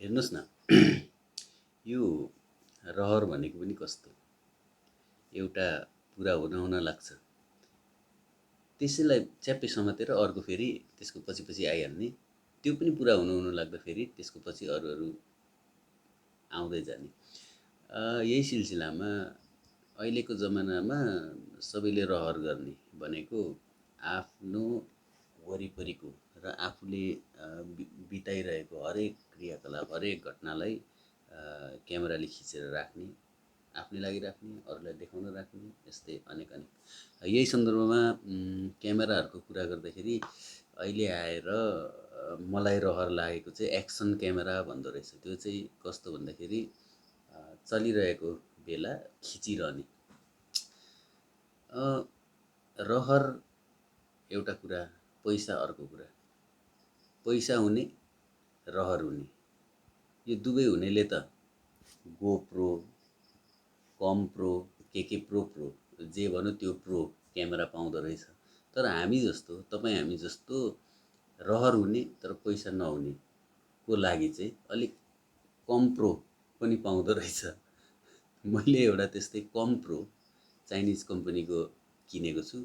हेर्नुस् न यो रहर भनेको पनि कस्तो एउटा पुरा हुन लाग्छ त्यसैलाई च्याप्पै समातेर अर्को फेरि त्यसको पछि आइहाल्ने त्यो पनि पुरा हुन लाग्दा फेरि त्यसको पछि अरू आउँदै जाने यही सिलसिलामा अहिलेको जमानामा सबैले रहर गर्ने भनेको आफ्नो वरिपरिको र आफूले बिताइरहेको हरेक क्रियाकलाप हरेक घटनालाई क्यामेराले खिचेर राख्ने आफ्नै लागि राख्ने अरूलाई देखाउन राख्ने यस्तै अनेक यही सन्दर्भमा क्यामेराहरूको कुरा गर्दाखेरि अहिले आएर मलाई रहर लागेको चाहिँ एक्सन क्यामेरा भन्दो रहेछ। त्यो चाहिँ कस्तो भन्दाखेरि चलिरहेको बेला खिचिरहने रहर एउटा कुरा, पैसा अर्को कुरा। पैसा हुने रहर हुने यो दुवै हुनेले त गोप्रो कमप्रो के प्रो जे भन्यो त्यो प्रो क्यामेरा पाउँदो रहेछ। तर हामी जस्तो तपाईँ हामी जस्तो रहर हुने तर पैसा नहुने को लागि चाहिँ अलिक कमप्रो पनि पाउँदो रहेछ। मैले एउटा त्यस्तै कमप्रो चाइनिज कम्पनीको किनेको छु।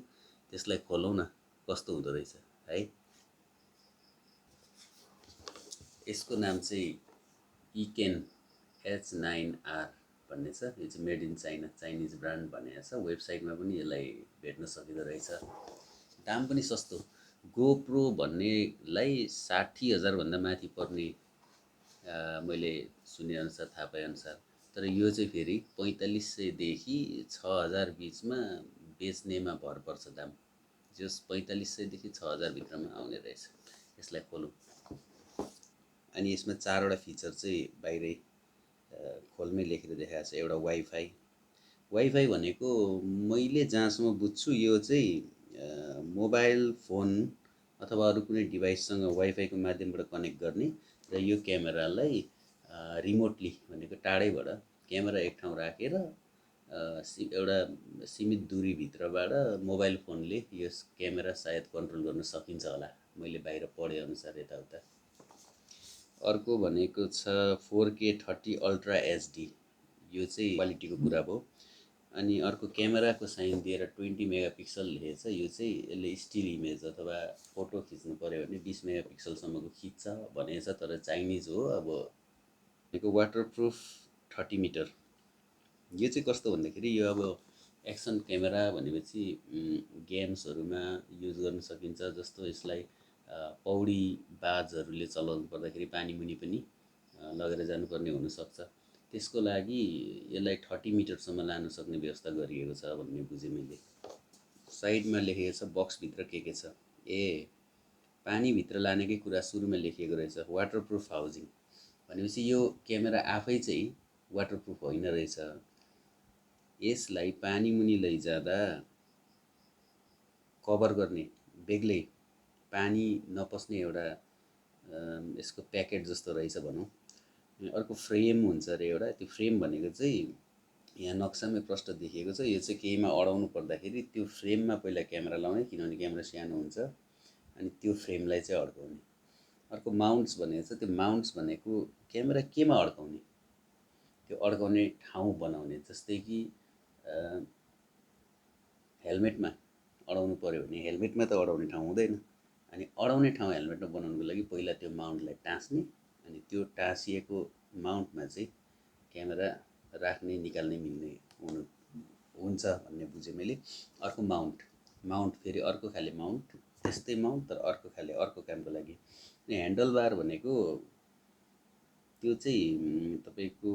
त्यसलाई खोलौँ न कस्तो हुँदो रहेछ है। यसको नाम चाहिँ EKEN H9R भन्ने छ। यो चाहिँ made in China, Chinese brand भनेको छ। वेबसाइटमा पनि यसलाई भेट्न सकिँदो रहेछ। दाम पनि सस्तो। गोप्रो भन्नेलाई 60,000 भन्दा माथि पर्ने मैले सुनेअनुसार थाहा पाएअनुसार। तर यो चाहिँ फेरि 4500 देखि 6000 बिचमा बेच्नेमा भर पर्छ दाम। जस 4500 देखि 6000 भित्रमा आउने रहेछ। यसलाई खोलौँ। अनि यसमा 4 वटा फिचर चाहिँ बाहिरै खोलमै लेखेर देखाएको छ। एउटा वाइफाई भनेको मैले जहाँसम्म बुझ्छु यो चाहिँ मोबाइल फोन अथवा अरू कुनै डिभाइससँग वाइफाईको माध्यमबाट कनेक्ट गर्ने र यो क्यामेरालाई रिमोटली भनेको टाढैबाट क्यामेरा एक ठाउँ राखेर एउटा सीमित दूरीभित्रबाट मोबाइल फोनले यस क्यामेरा सायद कन्ट्रोल गर्न सकिन्छ होला, मैले बाहिर पढे अनुसार यताउता। अर्को भनेको छ 4K 30 अल्ट्रा HD। यो चाहिँ क्वालिटीको कुरा भयो। अनि अर्को क्यामेराको साइन दिएर 20 मेगापिक्सल लेखेछ। यो चाहिँ यसले स्टिल इमेज अथवा फोटो खिच्नु पर्यो भने 20 मेगापिक्सलसम्मको खिच्छ भनेछ। तर चाइनिज हो। अब यो वाटरप्रुफ 30 मिटर। यो चाहिँ कस्तो भन्दाखेरि यो अब एक्सन क्यामेरा भनेपछि गेम्सहरूमा युज गर्न सकिन्छ। जस्तो यसलाई पौडी बाजहरूले चलाउनु पर्दाखेरि पानी मुनि पनि लगेर जानुपर्ने हुनसक्छ। त्यसको लागि यसलाई 30 मिटरसम्म लान सक्ने व्यवस्था गरिएको छ भन्ने बुझेँ मैले। साइडमा लेखेको छ बक्सभित्र के छ। पानीभित्र लानेकै कुरा सुरुमा लेखिएको रहेछ। वाटरप्रुफ हाउजिङ भनेपछि यो क्यामेरा आफै चाहिँ वाटरप्रुफ होइन रहेछ। यसलाई पानी मुनि लैजाँदा कभर गर्ने बेग्लै पानी नपस्ने एउटा यसको प्याकेट जस्तो रहेछ भनौँ। अर्को फ्रेम हुन्छ अरे एउटा। त्यो फ्रेम भनेको चाहिँ यहाँ नक्सामै प्रष्ट देखिएको छ। यो चाहिँ केहीमा अडाउनु पर्दाखेरि त्यो फ्रेममा पहिला क्यामेरा लाउने, किनभने क्यामेरा सानो हुन्छ, अनि त्यो फ्रेमलाई चाहिँ अड्काउने। अर्को माउन्ट्स भनेको छ। त्यो माउन्ट्स भनेको क्यामेरा केमा अड्काउने, त्यो अड्काउने ठाउँ बनाउने। जस्तै कि हेलमेटमा अडाउनु पर्यो भने हेलमेटमा त अडाउने ठाउँ हुँदैन। अनि अडाउने ठाउँ हेलमेटमा बनाउनुको लागि पहिला त्यो माउन्टलाई टाँस्ने, अनि त्यो टाँसिएको माउन्टमा चाहिँ क्यामेरा राख्ने निकाल्ने मिल्ने हुन्छ भन्ने बुझेँ मैले। अर्को माउन्ट फेरि अर्को खाले माउन्ट, त्यस्तै माउन्ट तर अर्को खाले अर्को कामको लागि। अनि ह्यान्डल बार भनेको त्यो चाहिँ तपाईँको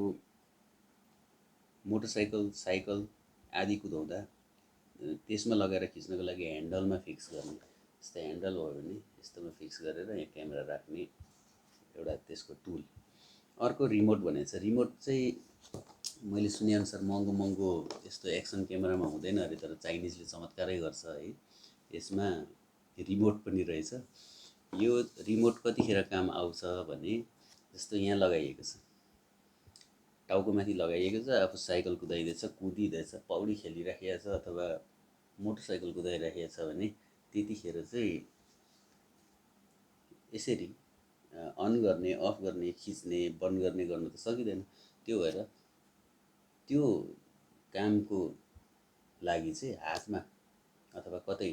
मोटरसाइकल साइकल आदि कुदाउँदा त्यसमा लगाएर खिच्नको लागि ह्यान्डलमा फिक्स गर्ने। यस्तो ह्यान्डल भयो भने यस्तोमा फिक्स गरेर यहाँ क्यामेरा राख्ने एउटा त्यसको टुल। अर्को रिमोट भनेको छ। रिमोट चाहिँ मैले सुनेअनुसार महँगो यस्तो एक्सन क्यामेरामा हुँदैन अरे। तर चाइनिजले चमत्कारै गर्छ है। यसमा रिमोट पनि रहेछ। यो रिमोट कतिखेर काम आउँछ भने जस्तो यहाँ लगाइएको छ, टाउकोमाथि लगाइएको छ, आफू साइकल कुदाइदिएछ, कुदिँदैछ, पौडी खेलिराखेको छ अथवा मोटरसाइकल कुदाइराखेको छ भने त्यतिखेर चाहिँ यसरी अन गर्ने, अफ गर्ने, खिच्ने, बन्द गर्ने गर्नु त सकिँदैन। त्यो भएर त्यो कामको लागि चाहिँ हातमा अथवा कतै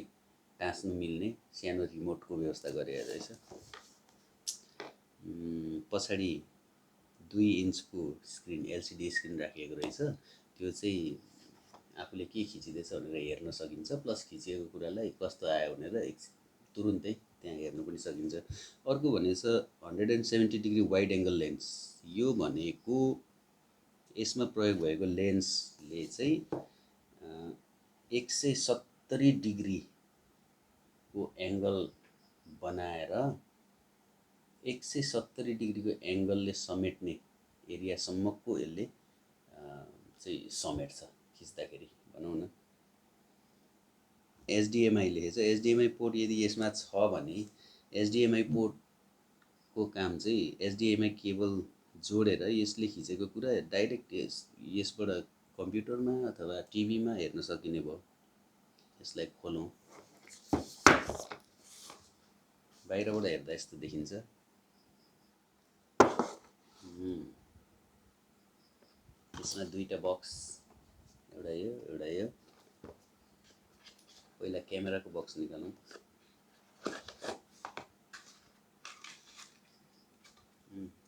टाँच्नु मिल्ने सानो रिमोटको व्यवस्था गरेको रहेछ। पछाडि 2 इन्चको स्क्रिन, एलसिडी स्क्रिन राखिएको रहेछ। त्यो चाहिँ आफूले के खिचिँदैछ भनेर हेर्न सकिन्छ, प्लस खिचेको कुरालाई कस्तो आयो भनेर तुरुन्तै त्यहाँ हेर्नु पनि सकिन्छ। अर्को भनेको छ 170 डिग्री वाइड एङ्गल लेन्स। यो भनेको यसमा प्रयोग भएको लेन्सले चाहिँ 170 डिग्रीको एङ्गल बनाएर 170 डिग्रीको एङ्गलले समेट्ने एरियासम्मको यसले चाहिँ समेट्छ खिच्दाखेरि भनौँ न। एचडिएमआई लेखेको छ। एचडिएमआई पोर्ट यदि यसमा छ भने एचडिएमआई पोर्टको काम चाहिँ एचडिएमआई केबल जोडेर यसले खिचेको कुरा डाइरेक्ट यसबाट कम्प्युटरमा अथवा टिभीमा हेर्न सकिने भयो। यसलाई खोलौँ। बाहिरबाट हेर्दा यस्तो देखिन्छ। यसमा दुईटा बक्स, एउटा यो एउटा यो। पहिला क्यामेराको बक्स निकालौँ।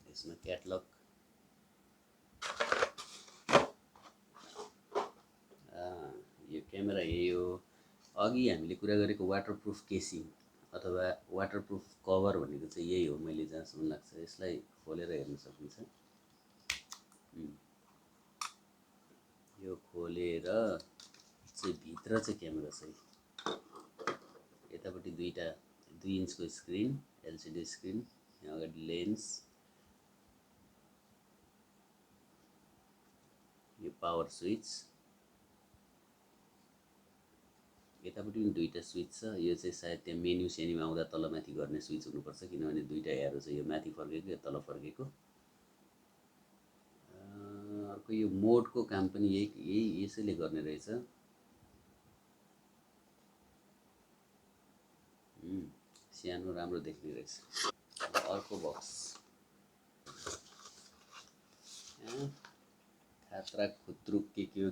यसमा क्याटलग, यो क्यामेरा यही हो। अघि हामीले कुरा गरेको वाटरप्रुफ केसिङ अथवा वाटरप्रुफ कभर भनेको चाहिँ यही हो मैले जहाँसम्म लाग्छ। यसलाई खोलेर हेर्न सकिन्छ। यो खोलेर चाहिँ भित्र चाहिँ क्यामेरा छ। यतापट्टि 2 इन्चको स्क्रिन, एलसिडी स्क्रिन, यहाँ अगाडि लेन्स, यो पावर स्विच, यतापट्टि पनि 2टा स्विच छ। यो चाहिँ सायद त्यहाँ मेन्यु सेन्युमा आउँदा तलमाथि गर्ने स्विच हुनुपर्छ, किनभने 2टा एरो छ, यो माथि फर्केको यो तल फर्केको। अर्को यो मोडको काम पनि यही यसैले गर्ने रहेछ। सानो राम्रो देख्ने रहेछ। अर्को बक्स, खात्रा खुत्रुक के हो।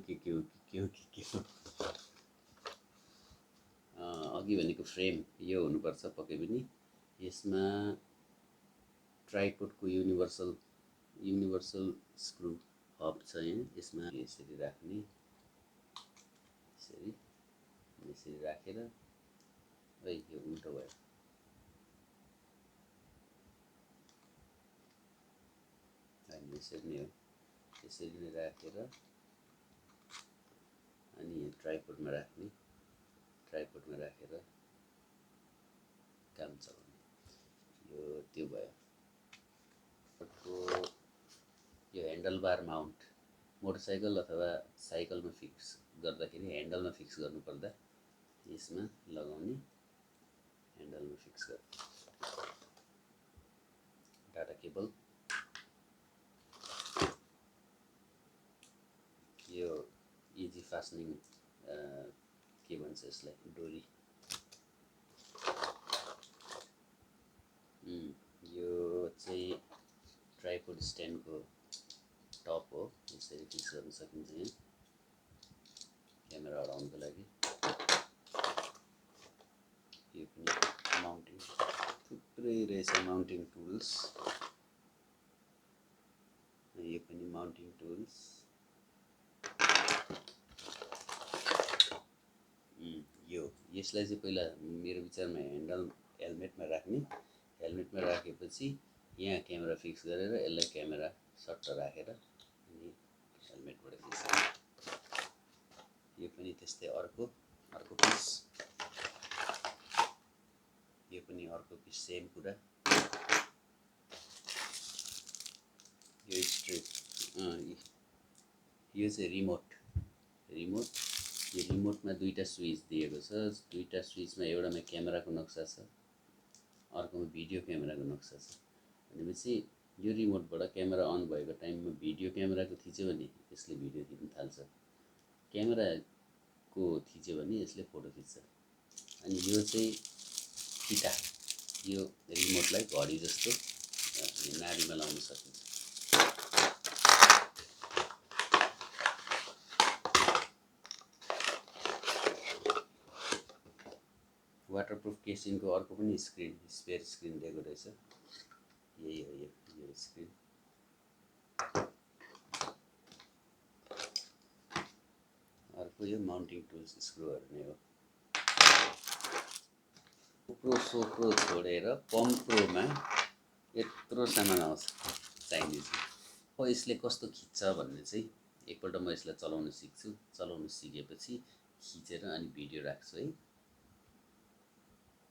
अघि भनेको फ्रेम यो हुनुपर्छ पक्कै पनि। यसमा ट्राइपोडको युनिभर्सल स्क्रु हब छ। यहाँ यसमा यसरी राख्ने, यसरी राखेर यो उल्टो भयो। यसरी नै हो, यसरी नै राखेर अनि ट्राइपोडमा राखेर काम चलाउने। यो त्यो भयो। अर्को यो ह्यान्डल बार माउन्ट, मोटरसाइकल अथवा साइकलमा फिक्स गर्दाखेरि ह्यान्डलमा फिक्स गर्नुपर्दा यसमा लगाउने, ह्यान्डलमा फिक्स गर्ने। डाटा केबल, यो इजी फास्टनिङ के भन्छ यसलाई, डोरी। यो चाहिँ ट्राइपोड स्ट्यान्डको टप हो, यसरी फिक्स गर्न सकिन्छ। यहाँ क्यामेरा अडाउनको लागि यो पनि माउन्टिङ, थुप्रै रहेछ माउन्टिङ टुल्स। यो पनि माउन्टिङ टुल्स। यसलाई चाहिँ पहिला मेरो विचारमा हेलमेटमा राख्ने। हेलमेटमा राखेपछि यहाँ क्यामेरा फिक्स गरेर यसलाई क्यामेरा सट्ट राखेर अनि हेलमेटबाट फिक्स गर्ने। यो पनि त्यस्तै अर्को पिस, यो पनि अर्को पिस, सेम कुरा। यो स्ट्रिप, यो चाहिँ रिमोट। यो रिमोटमा 2टा स्विच दिएको छ। 2टा स्विचमा एउटामा क्यामेराको नक्सा छ, अर्कोमा भिडियो क्यामेराको नक्सा छ। भनेपछि यो रिमोटबाट क्यामेरा अन भएको टाइममा भिडियो क्यामेराको थिच्यो भने यसले भिडियो खिच्न थाल्छ, क्यामेराको थिच्यो भने यसले फोटो खिच्छ। अनि यो चाहिँ फिता, यो रिमोटलाई घडी जस्तो नाडीमा लाउन सकिन्छ। वाटरप्रुफ केसिङको अर्को पनि स्क्रिन स्पेयर स्क्रिन दिएको रहेछ। यही हो यो स्क्रिन। अर्को यो माउन्टिङ टुल्स स्क्रुहरू नै हो। गोप्रो सोप्रो छोडेर कम्प्रोमा यत्रो सामान आउँछ चाइनिज। हो यसले कस्तो खिच्छ भन्ने चाहिँ एकपल्ट म यसलाई चलाउन सिक्छु। चलाउन सिकेपछि खिचेर अनि भिडियो राख्छु है।